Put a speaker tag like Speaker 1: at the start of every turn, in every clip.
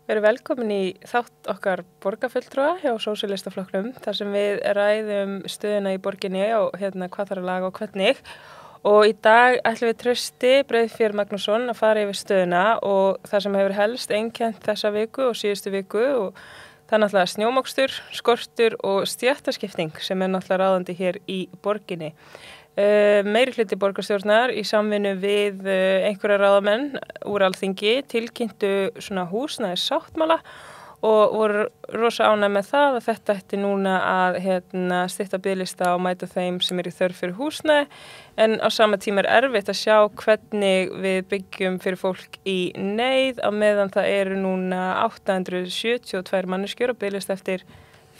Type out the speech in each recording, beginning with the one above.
Speaker 1: Verið velkomin í þátt okkar borgarfulltrúa hjá Sósíalistaflokknum þar sem við ræðum stöðuna í borginni og hvað þarf að laga og hvernig. Og í dag ætlum við Trausti Breiðfjörð Magnússon að fara yfir stöðuna og það sem hefur helst einkennt þessa viku og síðustu viku og það er náttúrulega snjómokstur, skortur og stéttaskipting sem er náttúrulega ráðandi hér í borginni. Meiri hluti borgarstjórnar í samvinnu við einhverja ráðamenn úr Alþingi tilkynntu svona húsnæðissáttmála og voru rosa ánægð með það að þetta ætti núna að stytta biðlista og mæta þeim sem er í þörf fyrir húsnæði en á sama tíma er erfitt að sjá hvernig við byggjum fyrir fólk í neyð á meðan það eru núna 872 manneskjur á biðlista eftir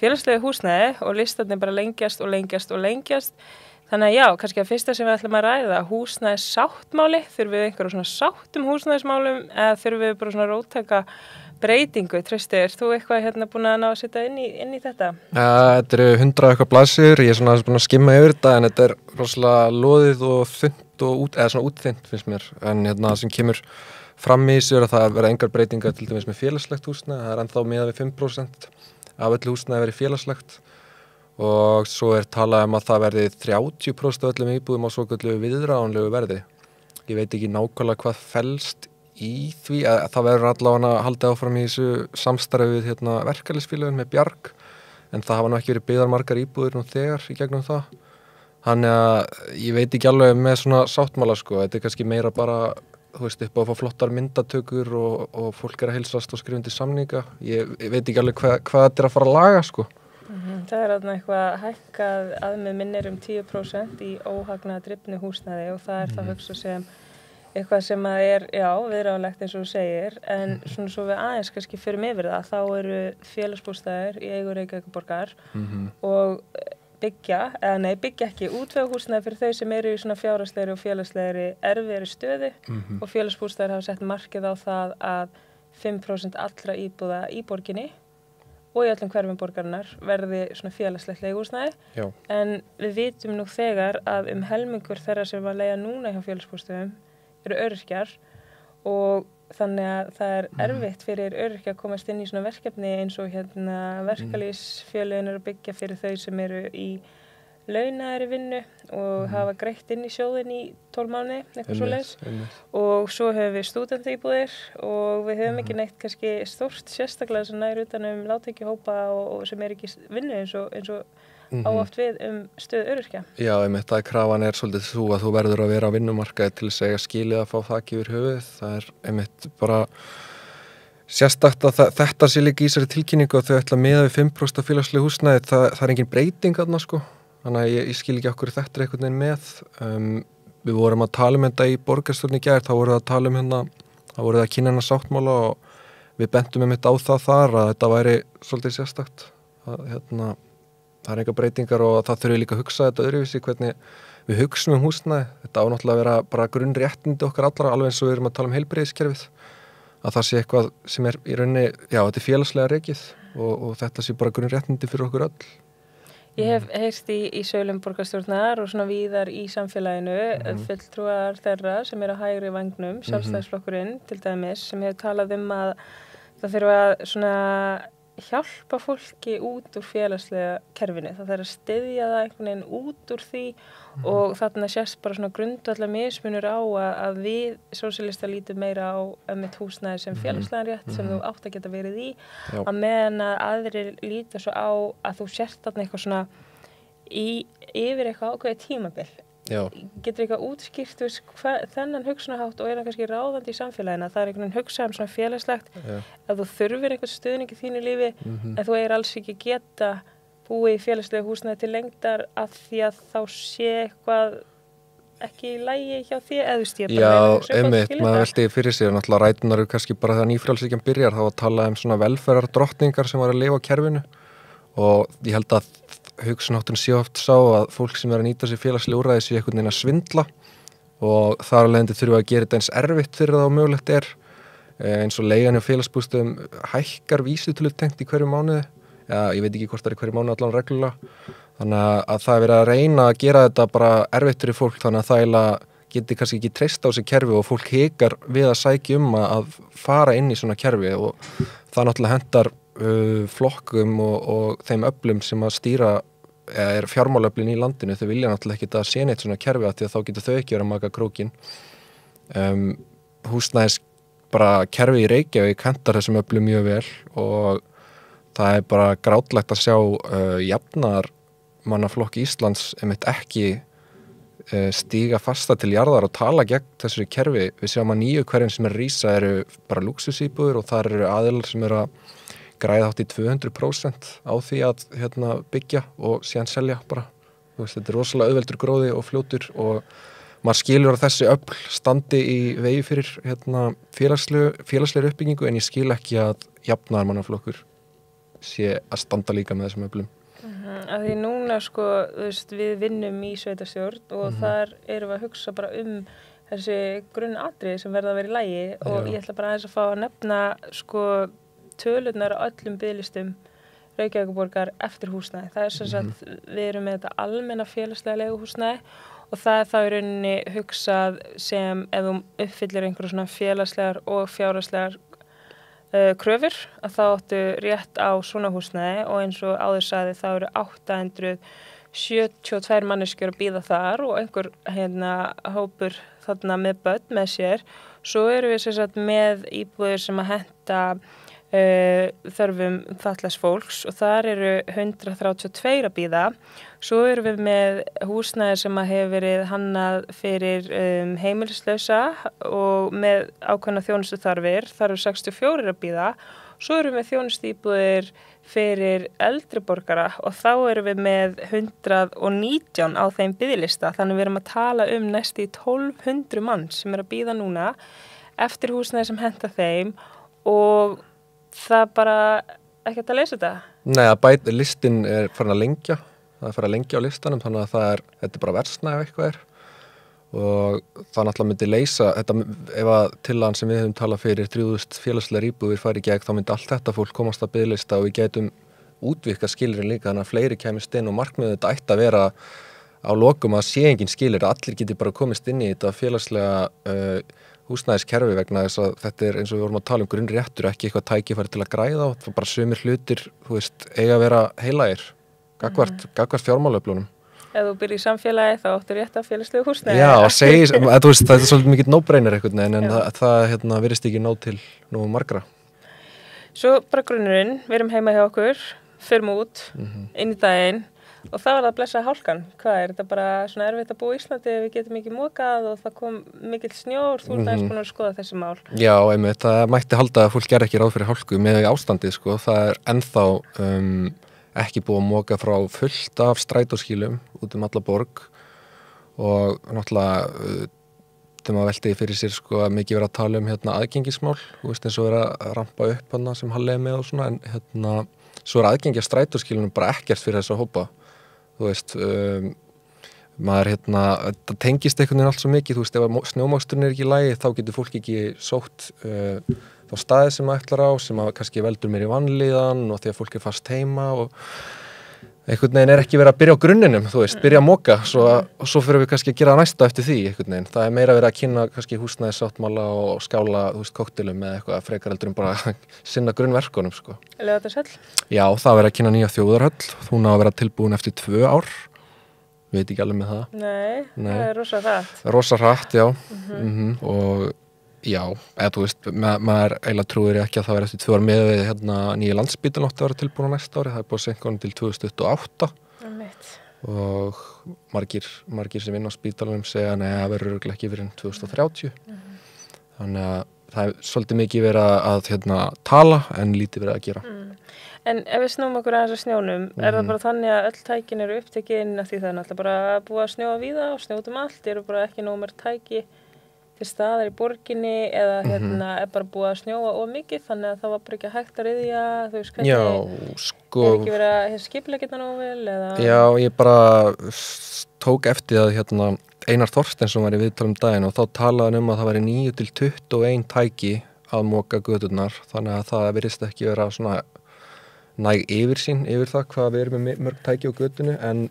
Speaker 1: félagslegu húsnæði og listarnir bara lengjast og lengjast og lengjast. Þannig að já, kannski að fyrsta sem við ætlum að ræða, húsnæðissáttmáli, þurfum við einhverjum svona sátt húsnæðismálum eða þurfum við bara svona róttæka breytingu? Trausti, þú eitthvað búin að ná að setja inn í þetta?
Speaker 2: Þetta eru 100 eitthvað blaðsíður, ég er svona búin að skimma yfir þetta en þetta er rosalega loðið og þunnt og eða svona útþynnt finnst mér. En sem kemur fram í þessu er að það verða engar breytingar til dæmis með félagslegt húsnæði, það er ennþá miðað við 5% af öllu húsnæði verið félagslegt. Og svo er talað að það verði 30% af öllum íbúðum á svokölluðu viðráðanlegu verði. Ég veit ekki nákvæmlega hvað felst í því að það verður allavega að halda áfram í þessu samstarfi við verkalýðsfélögin með Bjarg en það hafa nú ekki verið byggðar margar íbúðir nú þegar í gegnum það. Þannig að ég veit ekki alveg með svona sáttmála sko, þetta er kannski meira bara upp á að fá flottar myndatökur og fólk er að heilsast og skrifa undir samninga. Ég veit ekki alveg hvað þetta er að fara að laga sko.
Speaker 1: Það er eitthvað hækkað að með minnir 10% í óhagnaðardrifnu húsnæði og það er það hugsa sem eitthvað sem að er, viðráðanlegt eins og þú segir, en svona svo við aðeins kannski förum yfir það, þá eru félagsbústaðir í eigu Reykjavíkurborgar og byggja ekki útveguhúsnæði fyrir þau sem eru í svona fjárhagslegri og félagslegri erfiðri stöðu og félagsbústaðir hafa sett markið á það að 5% allra íbúða í borginni og í öllum hverfum borgarinnar verði svona félagslegt leiguhúsnæði. En við vitum nú þegar að helmingur þeirra sem að leigja núna hjá félagsbústöðum eru öryrkjar og þannig að það er erfitt fyrir öryrkja að komast inn í svona verkefni eins og verkalýðsfélögin eru að byggja fyrir þau sem eru í launaðri vinnu og hafa greitt inn í sjóðin í 12 mánuði, eitthvað svoleiðis. Og svo höfum við stúdentaíbúðir og við höfum ekki neitt kannski stórt sérstaklega sem nær utan lágtekjuhópa og sem er ekki vinnu eins og áoft við stöðu öryrkja. Já,
Speaker 2: það krafan er svolítið þú að þú verður að vera á vinnumarkaði til þess að eiga skilið að fá þak yfir höfuð. Það er bara sérstakt að þetta sé líka í þessari tilkynningu og þau ætla að miða við 5% af félagslegu húsnæði. Það er engin breyting þarna sko. Þannig að ég skil ekki okkur þetta er einhvern veginn með. Við vorum að tala þetta í borgarstjórn í gær, þá voru það að tala þá voru það að kynna sáttmála og við bentum á það þar að þetta væri svolítið sérstakt. Það er enga breytingar og það þurfi líka að hugsa þetta öðruvísi hvernig við hugsum húsnæði. Þetta á náttúrulega að vera bara grunnréttindi okkar allra, alveg eins og við erum að tala heilbrigðiskerfið. Að það sé eitthvað sem er í rauninni, þetta er félagslega rekið og þetta sé bara grunnréttindi fyrir okkur öll.
Speaker 1: Ég hef heyrt í sölum borgarstjórnar og svona víðar í samfélaginu fulltrúar þeirra sem eru á hægri vangnum, Sjálfstæðisflokkurinn til dæmis, sem hefur talað að það þurfa að svona hjálpa fólki út úr félagslega kerfinu. Það þarf að styðja það einhvern veginn út úr því og þarna sést bara svona grundvallar mismunur á að við sósíalistar lítum meira á húsnæði sem félagslegan rétt sem þú átt að geta verið í að meðan að aðrir líta svo á að þú sért þarna eitthvað svona yfir eitthvað ákveðið tímabil. Getur eitthvað útskýrt þennan hugsunarhátt og er það kannski ráðandi í samfélaginu? Það er einhvern veginn hugsað svona félagslegt að þú þurfir einhvern stuðning í þínu lífi en þú alls ekki geta búið í félagslegu húsnæði til lengdar af því að þá sé eitthvað ekki í lagi hjá þér
Speaker 2: maður velti fyrir sig náttúrulega rætunar eru kannski bara þegar nýfrjálshyggjan byrjar þá að tala svona velferðardrottningar sem var að lifa á kerfinu og ég held að hugsunarhátturinn sé oft sá að fólk sem er að nýta sér félagslega úrræði sé einhvern veginn að svindla og þar af leiðandi þurfa að gera þetta eins erfitt fyrir það og mögulegt er eins og leigan hjá félagsbústöðum hækkar vísitölutengt í hverju mánuði ég veit ekki hvort það er hverju mánuði allan reglulega þannig að það er verið að reyna að gera þetta bara erfitt fyrir fólk þannig að það geti kannski ekki treyst á þessi kerfi og fólk hikar við að sækja að fara inn í svona kerfi og það náttúrulega hendar flokkum og þeim öflum sem að stýra er fjármálöflin í landinu, þau vilja náttúrulega ekki að sé neitt svona kerfi að því að þá getur þau ekki verið að maka krókin. Húsnæðis bara kerfi í Reykjavík hentar þessum öflum mjög vel og það er bara grátlegt að sjá jafnaðarmannaflokk Íslands einmitt ekki stíga fasta til jarðar og tala gegn þessu kerfi. Við sjáum að 9 hverjum sem rísa eru bara lúxusíbúðir og þar eru aðilar sem eru að græða hátt í 200% á því að byggja og síðan selja bara. Þú veist, þetta er rosalega auðveldur gróði og fljótur og maður skilur að þessi öfl standi í vegi fyrir félagslegri uppbyggingu en ég skil ekki að jafnaðarmannaflokkur sé að standa líka með þessum öflum.
Speaker 1: Að því núna sko, þú veist, við vinnum í sveitarstjórn og þar erum við að hugsa bara þessi grunnatriði sem verða að vera í lagi og ég ætla bara aðeins að fá að nefna sko tölurnar á öllum biðlistum Reykjavíkurborgar eftir húsnæði. Það er sem sagt, við erum með þetta almenna félagslega leiguhúsnæði og það er þá í rauninni hugsað sem ef þú uppfyllir einhverju svona félagslegar og fjárhagslegar kröfur að þá áttu rétt á svona húsnæði og eins og áður sagði þá eru 872 manneskjur að bíða þar og einhver hópur þarna með börn með sér. Svo erum við sem sagt með íbúðir sem að henta þörfum fatlaðs fólks og þar eru 132 að bíða. Svo erum við með húsnæði sem að hefur verið hannað fyrir heimilislausa og með ákveðna þjónustuþarfir, þar eru 64 að bíða. Svo erum við með þjónustuíbúðir fyrir eldri borgara og þá erum við með 119 á þeim biðlista. Þannig við erum að tala næstu í 1200 mann sem er að bíða núna eftir húsnæði sem henta þeim og það bara ekkert að leysa þetta.
Speaker 2: Nei, listin er farin að lengja. Það er farin að lengja á listanum, þannig að þetta er bara versna ef eitthvað er. Og það náttúrulega myndi leysa þetta, ef að tillagan sem við höfum talað fyrir 3000 félagslegar íbúðir fari í gegn, þá myndi allt þetta fólk komast að biðlista og við gætum útvikað skilyrðin líka, þannig að fleiri kæmist inn og markmiðið þetta ætti að vera á lokum að sé engin skilyrði, allir geti bara komist inn í þetta félagslega húsnæðiskerfi vegna þess að þetta er eins og við vorum að tala um grunnréttur, ekki eitthvað tækifæri til að græða og það bara sumir hlutir, þú veist, eiga að vera heilagir, gagnvart fjármálöflunum.
Speaker 1: Ef þú byrjir í samfélagi þá áttu rétt á félagslegu húsnæði.
Speaker 2: Já, þú veist, það er svolítið mikið no-brainer einhvern veginn en það virðist ekki ná til nú margra.
Speaker 1: Svo bara grunnurinn, við erum heima hjá okkur, förum út, inn í daginn og það var það að blessa hálkan. Hvað er þetta bara svona erfitt að búa í Íslandi ef við getum ekki mokað og það kom mikill snjór, þú ert aðeins búin að skoða þessi mál. Já,
Speaker 2: einmitt, það mætti halda að fólk gerði ekki ráð fyrir hálku með ástandið, sko. Það er ennþá ekki búið að moka frá fullt af strætóskýlum út alla borg og náttúrulega þegar maður velti fyrir sér sko að mikið vera að tala aðgengismál, þú veist eins og vera að rampa upp sem Halli er með og svona en svo er aðgengi að strætóskýlunum bara ekkert fyrir þess að hópa. Þú veist, maður þetta tengist einhvern veginn allt svo mikið, þú veist, ef snjómoksturinn er ekki í lagi, þá getur fólk ekki sótt þá staði sem maður ætlar á, sem að kannski veldur mér í vanlíðan og því að fólk er fast heima og einhvern veginn er ekki verið að byrja á grunninum, þú veist, byrja að moka, svo fyrir við kannski að gera næsta eftir því, einhvern veginn. Það er meira verið að kynna kannski húsnæðissáttmála og skála, þú veist, kokteilum með eitthvað frekar heldur bara sinna grunnverkunum, sko.
Speaker 1: Laugardalshöll? Já,
Speaker 2: það verið að kynna nýja þjóðarhöll, hún á að vera tilbúin eftir 2 ár, við veit ekki alveg með það.
Speaker 1: Nei, það er rosa hratt.
Speaker 2: Rosa hratt, já, og já, eða þú veist, maður eiginlega trúir ekki að það verið eftir 2 ár með við nýja Landspítalinn átti að vera tilbúin á næsta ári, það er búið að seinka honum til 2028 og margir sem vinna á spítalanum segja að það verður örugglega ekki fyrir 2030 þannig að það er svolítið mikið verið að tala en lítið verið að gera.
Speaker 1: En ef við snúum okkur aðeins að snjónum, er það bara þannig að öll tækin eru upptekin af því það er náttúrulega bara búið að snjóa víða og snjótum allt, eru bara ekki nóg meira tæki til staðar í borginni eða er bara búið að snjóa of mikið þannig að það var bara ekki hægt að ryðja, þú veist hvernig, er ekki verið að skipuleggja þetta nógu vel eða?
Speaker 2: Já, ég bara tók eftir að Einar Þorsteinsson var í viðtal daginn og þá talaði að það væri 9 til 21 tæki að moka göturnar þannig að það virðist ekki vera svona næg yfirsýn yfir það hvað við erum með mörg tæki á götunni en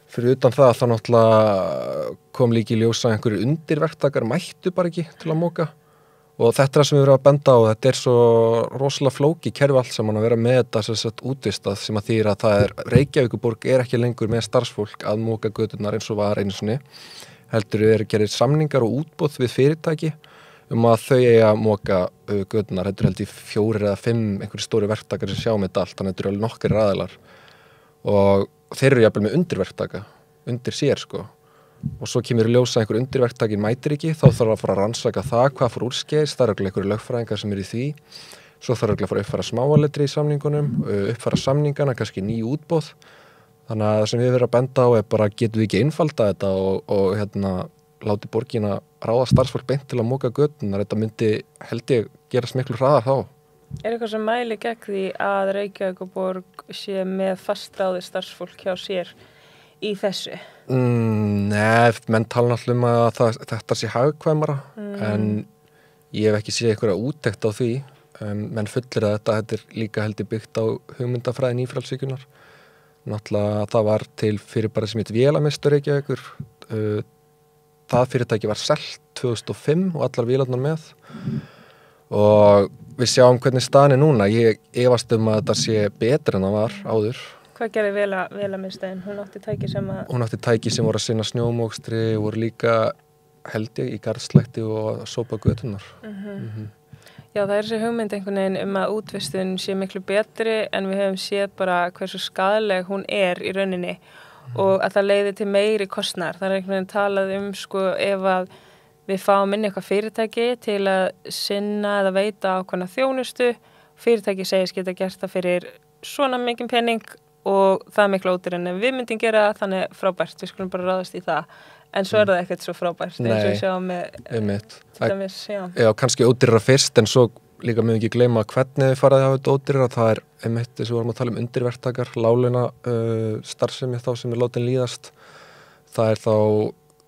Speaker 2: fyrir utan það náttúrulega kom líka í ljós að einhverjir undirverktakar mættu bara ekki til að moka og þetta sem við erum að benda á, þetta svo rosalega flóki kerfi allt saman að vera með þetta sem sagt útvistað sem að þýra að það Reykjavíkurborg ekki lengur með starfsfólk að moka göturnar eins og var einu sinni, heldur gerir samningar og útboð við fyrirtæki að þau eiga að moka göturnar, þetta held í 4 eða 5 einhverjir stóri verktakar sem sjá með þetta allt, þannig þetta alveg nokkrir aðilar og þeir eru jafnvel með undirverktaka, undir sér sko. Og svo kemur í ljósa einhver undirverktakin mætir ekki, þá þarf að fara að rannsaka það, hvað fór úrskeiðis, það eru einhverju lögfræðingar sem eru í því, svo þarf að fara að uppfæra smáaletri í samningunum, uppfæra samningana, kannski ný útboð, þannig að það sem við verðum að benda á bara getum við ekki einfalda þetta og láti borgina ráða starfsfólk beint til að moka götunar, þetta myndi held ég gerast miklu hraðar þá.
Speaker 1: Eitthvað sem mæli gegn því að Reykjavíkurborg sé með fastráði starfsfólk hjá sér í þessu?
Speaker 2: Nei, menn tala náttúrulega að þetta sé hagkvæmara, en ég hef ekki séð einhverja úttekt á því, menn fullir að þetta líka heldur byggt á hugmyndafræði nýfrjálshyggjunnar. Náttúrulega það var til fyrirbæri sem heit Vélamistur Reykjavíkur, það fyrirtæki var selt 2005 og allar vélarnar með og við sjáum hvernig staðan núna, ég efast að þetta sé betur en það var áður.
Speaker 1: Hvað gerði Vélamistöðin? Hún átti
Speaker 2: tæki sem voru að sinna snjómokstri, voru líka held ég í garðslætti og að sópa götunar.
Speaker 1: Já, það þessi hugmynd einhvern veginn að útvistun sé miklu betri en við höfum séð bara hversu skaðleg hún í rauninni og að það leiði til meiri kostnaðar. Það einhvern veginn talað sko ef að við fáum inn eitthvað fyrirtæki til að sinna eða veita ákveðna þjónustu, fyrirtæki segist geta gert það fyrir svona mikinn pening og það miklu ódýrara en við myndum gera það, þannig frábært, við skulum bara ráðast í það. En svo það ekkert svo frábært, eins og við sjáum með til dæmis,
Speaker 2: Já, kannski ódýrara fyrst, en svo líka mögum ekki gleyma hvernig við faraði á þetta ódýrara, það einmitt þess að við vorum að tala undirverktakar, láglauna starfsemi þá sem látin líðast. Það þá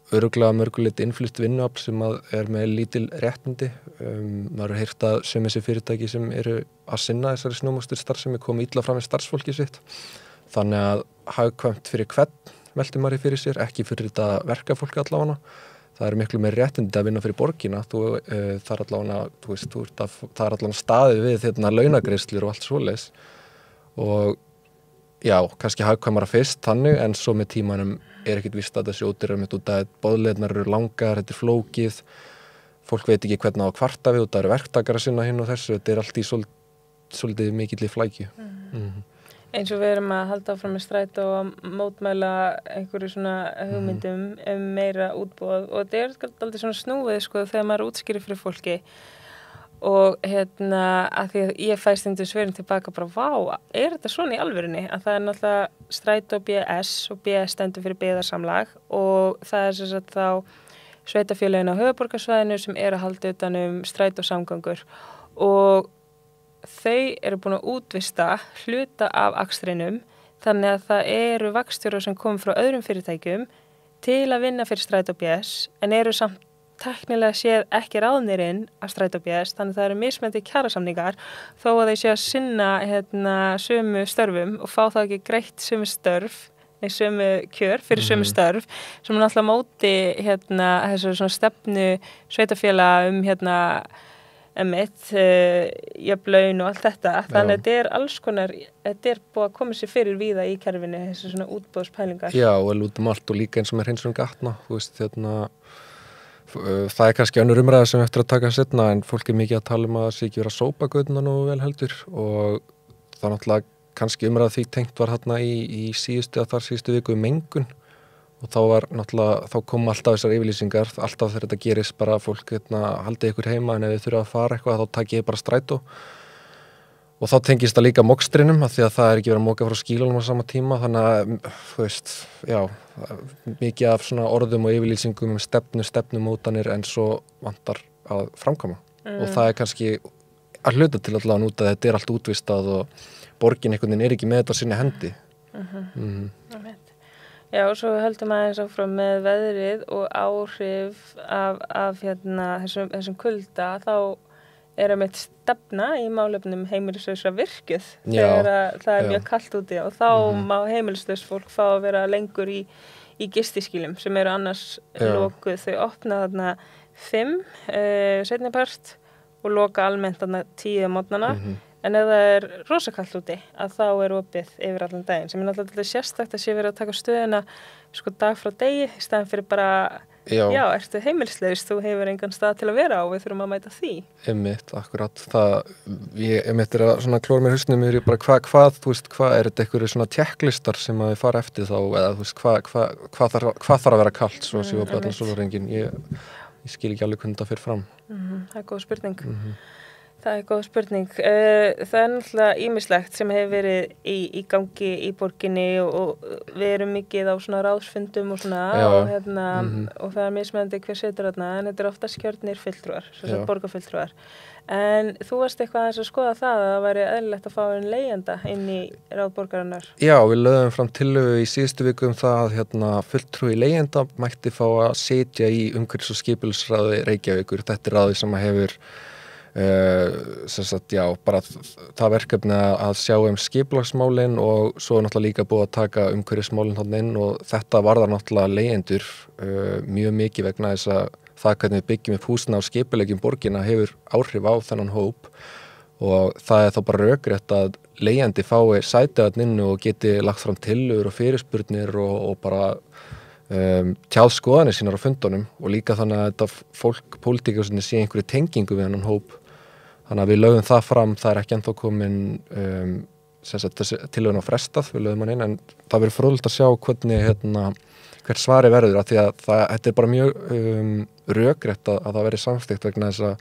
Speaker 2: örugglega mörgulegt innflutt vinnuafl sem með lítil réttindi. Maður heyrt að sem þessi fyrirtæki sem eru að sinna þessari snjómoksturs starfsemi komi illa fram með starfsfólki sitt. Þannig að hagkvæmt fyrir hvern velti maður fyrir sér, ekki fyrir þetta verkafólk allavega. Það miklu meir réttindi að vinna fyrir borgina. Það er allavega staðið við launagreiðslur og allt svoleiðis. Og já, kannski hagkvæmara fyrst þannig, en svo með tímanum ekkert víst að þessi ódýrar mitt út að boðleiðnar eru langar, þetta flókið. Fólk veit ekki hvernig á að kvarta við og það eru verktakar að sinna hinn og þessu. Þetta allt í svolítið mikill í flækju.
Speaker 1: Eins og við erum að halda áfram með strætó og mótmæla einhverju svona hugmyndum meira útboð og þetta aldrei svona snúið sko þegar maður útskýrir fyrir fólki og að því að ég fæ stundum svörin tilbaka bara vá, þetta svona í alvörunni? Að það náttúrulega strætó BS og BS stendur fyrir byggðarsamlag og það sem sagt þá sveitarfélögin á höfuðborgarsvæðinu sem að halda utan strætósamgöngur og þau eru búin að útvista hluta af akstrinum þannig að það eru vagnstjórar sem kom frá öðrum fyrirtækjum til að vinna fyrir Strætó BS en eru samt tæknilega séð ekki ráðnir inn af Strætó BS þannig að það eru mismunandi kjarasamningar þó að þau séu að sinna sömu störfum og fá þá ekki greitt sömu kjör fyrir sömu störf sem er náttúrulega móti þessu svona stefnu sveitarfélaga jöfn laun og allt þetta. Þannig að þetta alls konar, þetta búið að koma sér fyrir víða í kerfinu, þessu svona útboðspælingar. Já, og út allt og líka eins og með hreinsun gatna, það kannski önnur umræða sem eftir að taka seinna, en fólk mikið að tala að það sé ekki verið að sópa götuna nú vel heldur og það náttúrulega kannski umræða því tengt var þarna í síðustu viku mengun og þá kom alltaf þessar yfirlýsingar, alltaf þegar þetta gerist bara fólk haldið ykkur heima en ef þið þurfa að fara eitthvað þá takið bara strætó og þá tengist það líka mokstrinum af því að það ekki verið að moka frá skýlunum á sama tíma þannig að mikið af svona orðum og yfirlýsingum stefnumótanir en svo vantar að framkoma og það kannski að hluta til allavega nút að þetta allt útvistað og borgin einhvern veginn ekki með þetta á sinni hendi. Já, og svo höldum aðeins áfram með veðrið og áhrif af þessum kulda, þá einmitt stefna í málefnum heimilislausra virkjuð þegar það mjög kalt úti og þá má heimilislaust fólk fá að vera lengur í gistiskýlum sem eru annars lokuð. Þau opna þarna 5 seinni part og loka almennt þarna 10 á morgnana. En ef það er rosa kalt úti, að þá er opið yfir allan daginn, sem er náttúrulega sérstakt að sé verið að taka stöðuna sko dag frá degi, í staðan fyrir bara, já ertu heimilislaus, þú hefur engan stað til að vera á, við þurfum að mæta því.
Speaker 2: Einmitt, akkurat, ég er að svona klóra mér hausnum yfir bara hvað er þetta einhverju svona tékklistar sem að við fara eftir þá, eða þú veist, hvað þarf að vera kalt svo að séu að allan sólarhringinn, ég skil ekki alveg hvernig það fer fram.
Speaker 1: Það er góð spurning. Það er góð spurning. Það er náttúrulega ýmislegt sem hefur verið í gangi í borginni og við erum mikið á svona ráðsfundum og svona og og það er mismunandi hver situr þarna, en þetta er oftast kjörnir fulltrúar, svo borgarfulltrúar. En þú varst eitthvað aðeins að skoða það að það væri eðlilegt að fá einn leigjanda inn í ráð borgarinnar.
Speaker 2: Já, við lögðum fram tillögu í síðustu viku það að fulltrúi leigjanda mætti fá að sitja í umhverfis- og skipulagsráði Reykjavíkur. Þetta er ráði sem hefur bara það verkefni að sjá skipulagsmálin og svo náttúrulega líka búið að taka umhverfismálin þarna inn og þetta varðar náttúrulega leigjendur mjög mikið vegna þess að það hvernig við byggjum upp húsna og skipuleggjum borgina hefur áhrif á þennan hóp og það er þá bara rökrétt að leigjandi fái sæti þarna inn og geti lagt fram tillögur og fyrirspurnir og bara tjáð skoðanir sínar á fundunum og líka þannig að þetta fólk, pólitíkar sé einhverju tengingu við þennan hóp. Þannig að við lögum það fram, það er ekki ennþá komin tillögun á frestað, við lögum hann inn, en það verður fróðlegt að sjá hvernig hvert svari verður, af því að þetta er bara mjög rökrétt að það verði samþykkt vegna þess að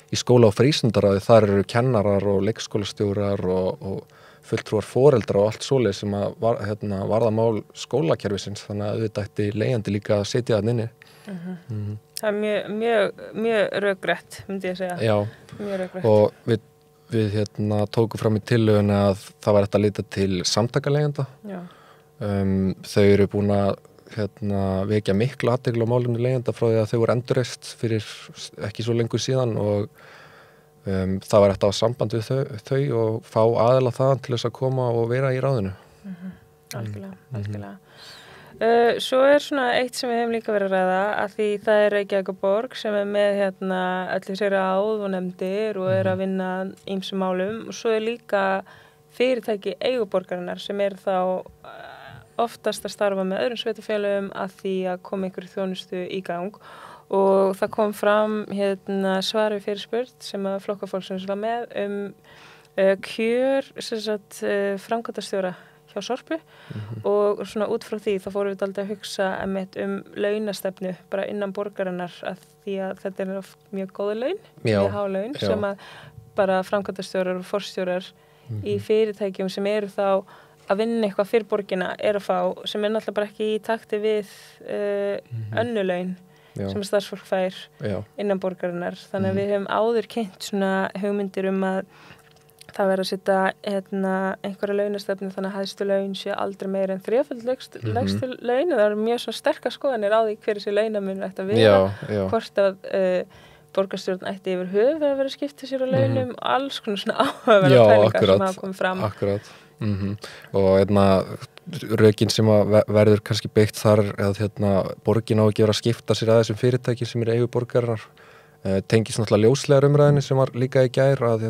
Speaker 2: í skóla- og frístundaráði þar eru kennarar og leikskólastjórar og fulltrúar foreldra og allt svoleið sem að varða mál skólakerfisins, þannig að auðvitað ætti leigjandi líka að setja þarna inni.
Speaker 1: Það er mjög rökrétt, myndi ég segja.
Speaker 2: Já,
Speaker 1: mjög rökrétt.
Speaker 2: Og við tókum fram í tillögunni að það var hægt að líta til samtakaleigjanda.
Speaker 1: Já.
Speaker 2: Þau eru búin að vekja mikla athygli á málefni leigjanda frá því að þau voru endurreist fyrir ekki svo lengur síðan og það var hægt að hafa samband við þau og fá aðila þaðan til þess að koma og vera í ráðinu.
Speaker 1: Algjörlega. Svo er svona eitt sem við hefum líka verið að ræða að því það er Reykjavíkurborg sem er með öllu sér ráð og nefndir og er að vinna ýmsum málum og svo er líka fyrirtæki eiguborgarinnar sem er þá oftast að starfa með öðrum sveitarfélögum að því að koma einhverju þjónustu í gang og það kom fram svar við fyrirspurn sem að flokkafólksins var með kjör framkvæmdastjóra hjá Sorpu og svona út frá því þá fórum við dálítið að hugsa launastefnu bara innan borgarinnar að því að þetta er oft mjög góða laun, mjög há laun sem að bara framkvæmdastjórar og forstjórar í fyrirtækjum sem eru þá að vinna eitthvað fyrir borgina er að fá sem er náttúrulega bara ekki í takti við önnur laun sem starfsfólk fær innan borgarinnar þannig að við hefum áður kynnt svona hugmyndir að það verður að setja einhverja launastefnu þannig að hæstu laun sé aldrei meira en þreföld lægstu laun það eru mjög svona sterkar skoðanir á því hver þessi launamunur ætti að vera hvort að borgarstjórn ætti yfir höfuð að vera að skipta sér á launum alls konar svona áhugaverðar pælingar sem hafa komið fram.
Speaker 2: Akkurat. Og rökin sem verður kannski beitt þar að borgin á ekki vera að skipta sér að þessum fyrirtæki sem eru eigu borgarinnar tengist náttúrulega ljóslegar umræðinni sem var líka í gær að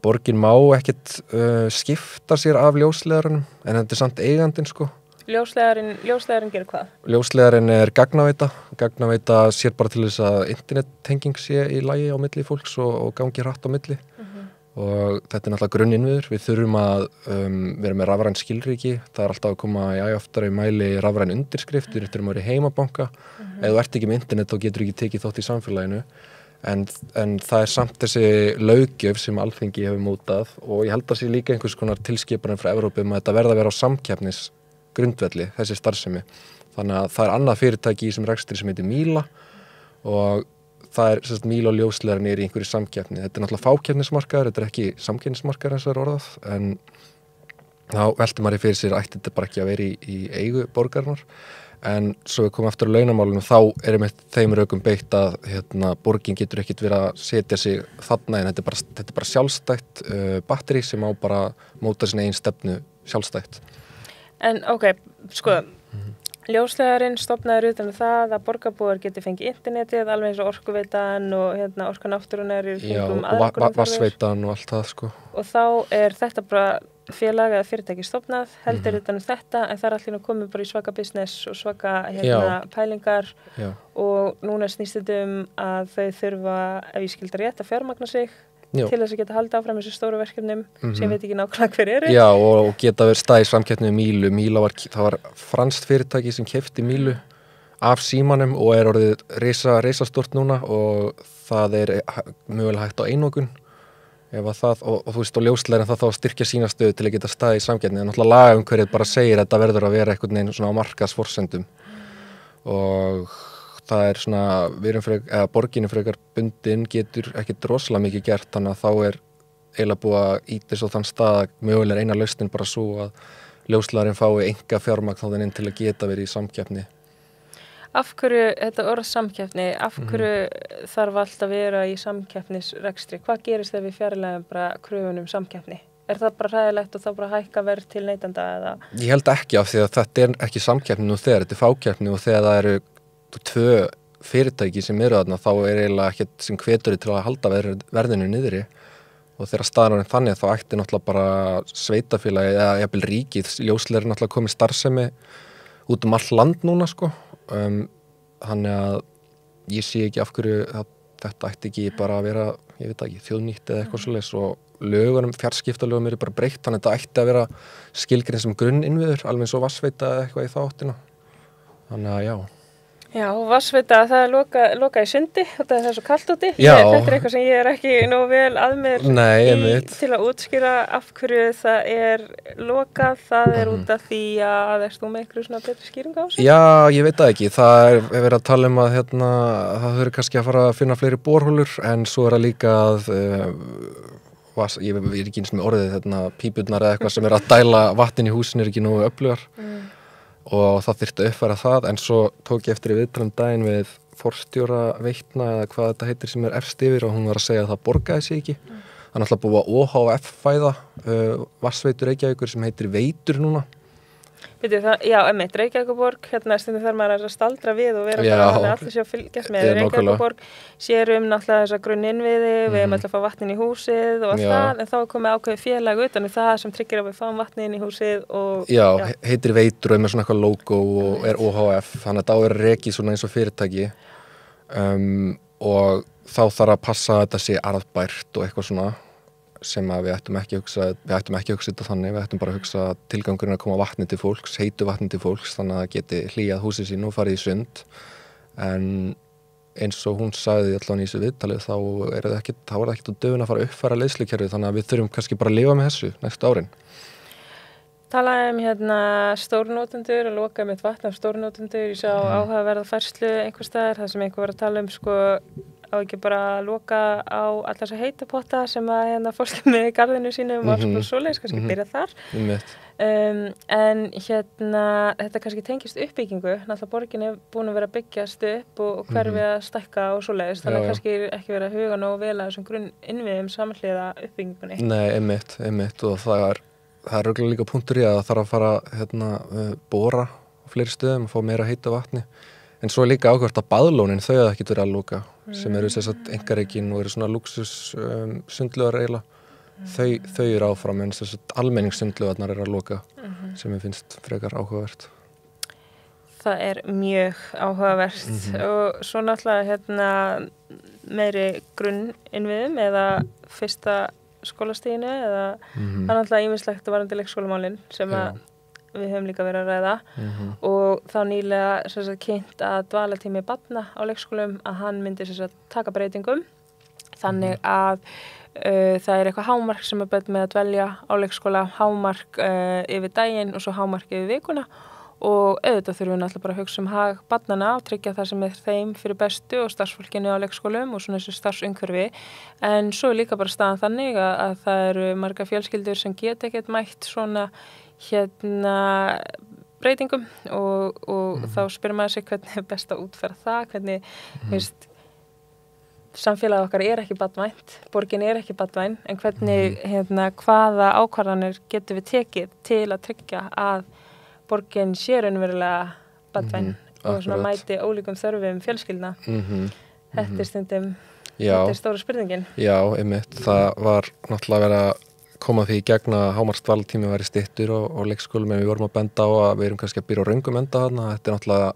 Speaker 2: borgin má ekkert skipta sér af ljóslegarinn en þetta er samt eigandinn sko.
Speaker 1: Ljóslegarinn gerir hvað?
Speaker 2: Ljóslegarinn er gagnaveita sér bara til þess að internettenging sé í lagi á milli fólks og gangi hratt á milli og þetta er náttúrulega grunninnviður. Við þurfum að vera með rafræn skilríki, það er alltaf að koma oftar í mæli rafræn undirskrift, við þurfum að vera í heimabanka, ef þú ert ekki með internet þá getur ekki tekið þátt í samfélaginu. En það er samt þessi löggjöf sem Alþingi hefur mótað og ég held að sé líka einhvers konar tilskipanir frá Evrópu að þetta verða að vera á samkeppnisgrundvelli, þessi starfsemi. Þannig að það er annað fyrirtæki í þessum rekstri sem heitir Míla og það er Míla og ljóslegarinn í einhverju samkeppni. Þetta er náttúrulega fákeppnismarkaður, þetta er ekki samkeppnismarkaður eins og er orðað, en þá veltir maður fyrir sér ætti þetta bara ekki að vera í eigu borgarinnar. En svo við komum aftur á launamálunum, þá erum við þeim rökum beitt að borgin getur ekkert verið að setja sig þarna en þetta er bara sjálfstætt batteri sem á bara móta sinni eigin stefnu sjálfstætt.
Speaker 1: En ok, sko, Ljósleiðarinn stofnaður utan það að borgarbúar geti fengið internetið, alveg eins og Orkuveitan og Orka náttúrunnar í kringum aðrar grunnþarfir.
Speaker 2: Vatnsveitan og allt það, sko.
Speaker 1: Og þá þetta bara félag eða fyrirtæki stofnað, heldur utan þetta, en það allir komið bara í svaka business og svaka pælingar og núna snýst þetta að þau þurfa, ef ég skildi rétt, að fjármagna sig til þess að geta haldið áfram þessu stóru verkefnum sem veit ekki nákvæmlega hver eru.
Speaker 2: Já, og geta verið stæði samkeppni með Mílu. Það var franskt fyrirtæki sem keypti Mílu af Símanum og orðið risastórt núna og það mögulega hægt á einokun ef að það, og þú veist, og ljósleiðarinn það þá að styrkja sína stöðu til að geta staðið í samkeppni. En náttúrulega lagaumhverfið bara segir að þetta verður að vera einhvern veginn svona á markaðsforsendum og það svona, borginu frekar bundin getur ekkert rosalega mikið gert, þannig að þá eiginlega búið að ýta svo þann stað að mögulega eina lausnin bara svo að ljósleiðarinn fái enga fjármagn þá þennin til að geta verið í samkeppni.
Speaker 1: Af hverju, þetta orð samkeppni, af hverju þarf alltaf að vera í samkeppnisrekstri? Hvað gerist þegar við fjarlægum bara kröfunum samkeppni? Það bara hræðilegt og þá bara hækka verð til neytenda eða? Ég
Speaker 2: held ekki af því að þetta ekki samkeppni nú þegar, þetta fákeppni og þegar það eru 2 fyrirtæki sem eru þarna þá eiginlega ekkert sem hvetur til að halda verðinu niðri og þegar staðan þannig þá ætti náttúrulega bara sveitafélagi eða jafnvel ríkið, ljósleiðarinn náttúrulega komið starfsemi út all land núna sko, þannig að ég sé ekki af hverju þetta ætti ekki bara að vera, ég veit ekki, þjóðnýtt eða eitthvað svoleiðis og lögunum, fjarskiptalögum eru bara breytt, þannig að þetta ætti að vera skilgrein sem grunninnviður, alveg eins og vatnsveita eða eitthvað í þá áttina, þannig að já.
Speaker 1: Já, vatnsveita, það loka í sundi og það svo kalt úti. Þetta eitthvað sem ég ekki nógu vel að mér til að útskýra af hverju það lokað. Það út af því að þú með eitthvað svona betri skýring á þessu?
Speaker 2: Já, ég veit það ekki. Það verið að tala að það þurfi kannski að fara að finna fleiri borholur en svo það líka að ég ekki eins með orðið pípurnar eða eitthvað sem að dæla vatn í húsin ekki nógu öflugar. Og það þyrfti að uppfæra það en svo tók ég eftir í viðtalum daginn við forstjóra Veitna eða hvað þetta heitir sem efst yfir og hún var að segja að það borgaði sig ekki. Það er náttúrulega búið að OHF-fæða vatnsveitur Reykjavíkur sem heitir Veitur núna.
Speaker 1: Já, einmitt, Reykjavíkurborg, stundum þarf maður að staldra við og vera bara þannig allir sé að fylgjast með. Reykjavíkurborg sér náttúrulega þessa grunninnviði, við erum alltaf að fá vatn inn í húsið og allt það, en þá komið ákveðið félag utan það sem tryggir að við fáum vatn inn í húsið og... Já,
Speaker 2: heitir Veitur og með svona eitthvað logo og OHF, þannig að þá rekið svona eins og fyrirtæki og þá þarf að passa að þetta sé arðbært og eitthvað svona sem að við ættum ekki að hugsa þetta þannig, við ættum bara að hugsa tilgangurinn að koma vatni til fólks, heitu vatni til fólks þannig að það geti hlýjað húsið sín og farið í sund en eins og hún sagði allan í þessu viðtalið þá er það ekkert á döfun að fara að uppfæra leiðslukerfið þannig að við þurfum kannski bara að lifa með þessu næstu árin.
Speaker 1: Talaði stórnotendur og lokaði mitt vatn af stórnotendur, ég sá áhugaverða færslu einhvers staðar, það sem einhver var að tala sko á ekki bara að loka á alla þessa heitapotta sem að fólk með í garðinu sínum og alls svoleiðis, kannski byrja þar. En þetta kannski tengist uppbyggingu, náttúrulega borgin búin að vera að byggjast upp og hverfi að stækka og svoleiðis, þannig að kannski ekki vera að huga nógu vel að þessum grunninnviðum samhliða uppbyggingunni.
Speaker 2: Nei, einmitt og það er örugglega líka punktur í að það þarf að fara bora á fleiri stöðum og fá meira heitu vatni. En svo er líka ákvæmt að baðlónin, þau hafa ekkert verið að loka, sem eru einkareikin og eru svona lúxus sundlaugar eiginlega. Þau eru áfram en almenningssundlaugarnar eru að loka, sem ég finnst frekar áhugavert.
Speaker 1: Það er mjög áhugavert og svo náttúrulega meiri grunninnviðum eða fyrsta skólastiginu eða það er náttúrulega ýmislegt að varðandi leikskólamálin sem að við höfum líka verið að ræða og þá nýlega kynnt að dvalartími barna á leikskólum að hann myndi taka breytingum þannig að það er eitthvað hámark sem börn með að dvelja á leikskóla, hámark yfir daginn og svo hámark yfir vikuna og auðvitað þurfum við náttúrulega bara að hugsa hag barnanna og tryggja það sem þeim fyrir bestu og starfsfólkinu á leikskólum og svona þessu starfsumhverfi en svo er líka bara staðan þannig að það eru margar fjölskyldur sem geta ekkert mætt svona breytingum og þá spyrir maður sig hvernig er best að útfæra það, hvernig samfélagið okkar er ekki barnvænt, borgin er ekki barnvæn, en hvernig hvaða ákvarðanir getum við tekið til að tryggja að borgin sé raunverulega barnvæn og svona mæti ólíkum þörfum fjölskyldna. Þetta stundum, þetta stóra spurningin.
Speaker 2: Já, einmitt. Það var náttúrulega verið að koma því í gegn að hámarksdvalartími væri styttur og leikskólum, en við vorum að benda á að við erum kannski að byrja á röngum enda þarna. Þetta er náttúrulega,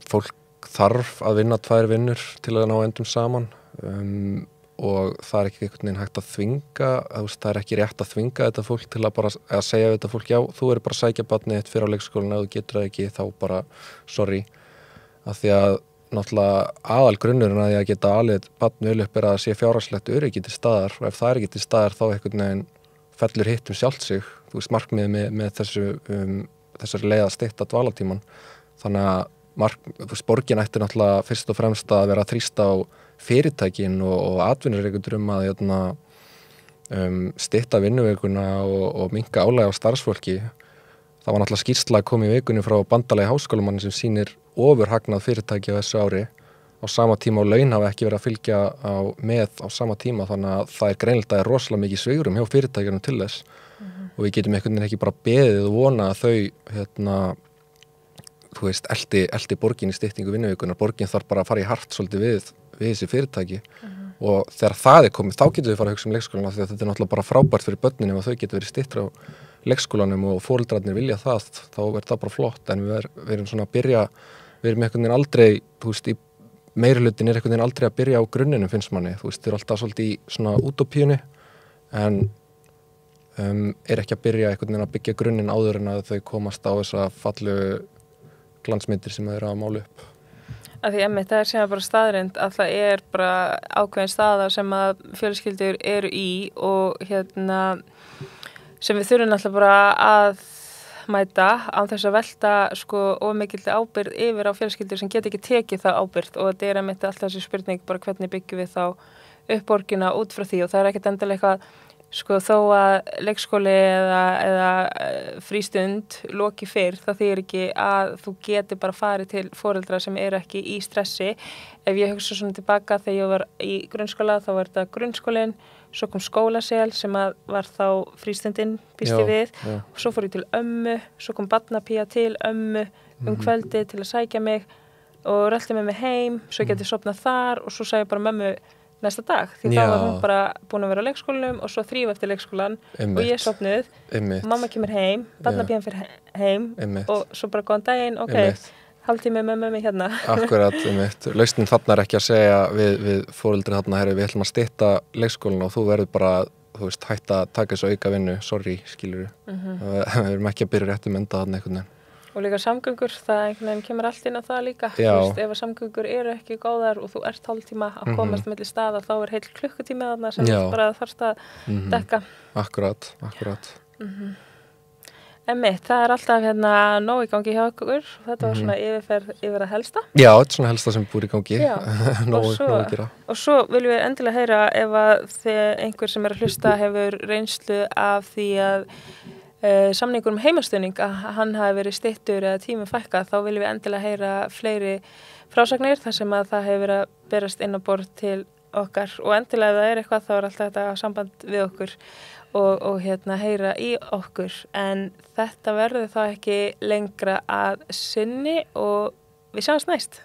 Speaker 2: fólk þarf að vinna 2 vinnur til að ná endum saman og það er ekki einhvern veginn hægt að þvinga, það er ekki rétt að þvinga þetta fólk til að bara að segja þetta fólk, já, þú er bara að sækja barnið þitt fyrir á leikskólan, ef þú getur það ekki, þá bara sorry, af því að náttúrulega aðalgrunnurinn að því að geta alveg barn vel upp er að sé fjárhagslegt öryggi til staðar, og ef það er ekki til staðar þá einhvern veginn fellur hitt sjálft sig, þú veist, markmiðið með þessari leið að stytta dvalartímann. Þannig að borgin ætti náttúrulega fyrst og fremst að vera að þrýsta á fyrirtækin og atvinnurekendur að stytta vinnuvikuna og minnka álagi á starfsfólki. Það var náttúrulega skýrsla að koma í vikunni frá bandalagi háskólamanni sem sýnir ofurhagnað fyrirtæki á þessu ári á sama tíma og laun hafa ekki verið að fylgja með á sama tíma, þannig að það er greinilegt að það er rosalega mikið svigrúm hjá fyrirtækjunum til þess og við getum einhvern veginn ekki bara beðið og vona að þau þú veist, eldi borgin í styttingu vinnuvíkunar. Borgin þarf bara að fara í hart svolítið við þessi fyrirtæki og þegar það er komið, þá getum við fara að hugsa leikskólana, því að þetta er náttúrulega bara frábært fyrir börnin ef þau getur verið styttra á leikskólanum og foreldrarnir vilja það, þá er það bara flott, en við erum svona að byrja, við erum einhvern veginn aldrei, þú veist, í meirihlutin er einhvern veginn aldrei að byrja á grunninum, finnst manni, þú veist, þeir eru alltaf svolítið í svona útópíunni, en er ekki að byrja einhvern veginn að byggja grunninn áður en að þau komast á þessa fallegu glansmyndir sem þeir eru að mála upp.
Speaker 1: Af því einmitt, það er sem bara staðreynd að það er bara ákveðin staða sem að fjölskyldur eru í og sem við þurfum alltaf bara að mæta án þess að velta of mikil ábyrgð yfir á fjölskyldur sem get ekki tekið það ábyrgð, og þetta er einmitt alltaf þessi spurning bara hvernig byggjum við þá upp borgina út frá því, og það er ekkert endilega eitthvað þó að leikskóli eða frístund loki fyrr, það þýðir ekki að þú getur bara farið til foreldra sem eru ekki í stressi. Ef ég hugsa svona tilbaka þegar ég var í grunnskóla, þá var þetta grunnskólinn, svo kom skólasel sem var þá frístundin, býst ég við, og svo fór ég til ömmu, svo kom barnapía til ömmu kvöldi til að sækja mig og rölti með mig heim, svo ég geti sofnað þar og svo sagði ég bara mömmu næsta dag, því þá var hún bara búin að vera á leikskólanum og svo þrífa eftir leikskólan og ég sofnuð, mamma kemur heim, barnapían fyrir heim og svo bara góðan daginn, hálftími með mömmu hérna.
Speaker 2: Akkurat, lausnin þarna er ekki að segja við foreldri þarna, herri, við ætlum að stytta leikskólan og þú verður bara, þú veist, hætta að taka þessu auka vinnu, sorry, skilur við erum ekki að byrja réttum enda þarna einhvern veginn.
Speaker 1: Og líka samgöngur, það einhvern veginn kemur allt inn á það líka. Þú veist, ef að samgöngur eru ekki góðar og þú ert hálftíma að komast milli staða, þá er heil klukkutími þarna sem þú bara þarfst að dekka.
Speaker 2: Akkurat.
Speaker 1: Einmitt, það er alltaf nóg í gangi hjá okkur. Þetta var svona yfirferð yfir að helsta.
Speaker 2: Já, þetta er svona helsta sem búið í gangi. nóg að gera. Og
Speaker 1: svo viljum við endilega heyra ef að einhver sem er að hlusta hefur reynslu af því að samningur heimastöðning að hann hafi verið styttur eða tími fækka, þá viljum við endilega heyra fleiri frásagnir þar sem að það hefur verið að berast inn á borð til okkar, og endilega ef það er eitthvað þá er alltaf þetta samband við okkur og heyra í okkur, en þetta verður þá ekki lengra að sinni og við sjáumst næst.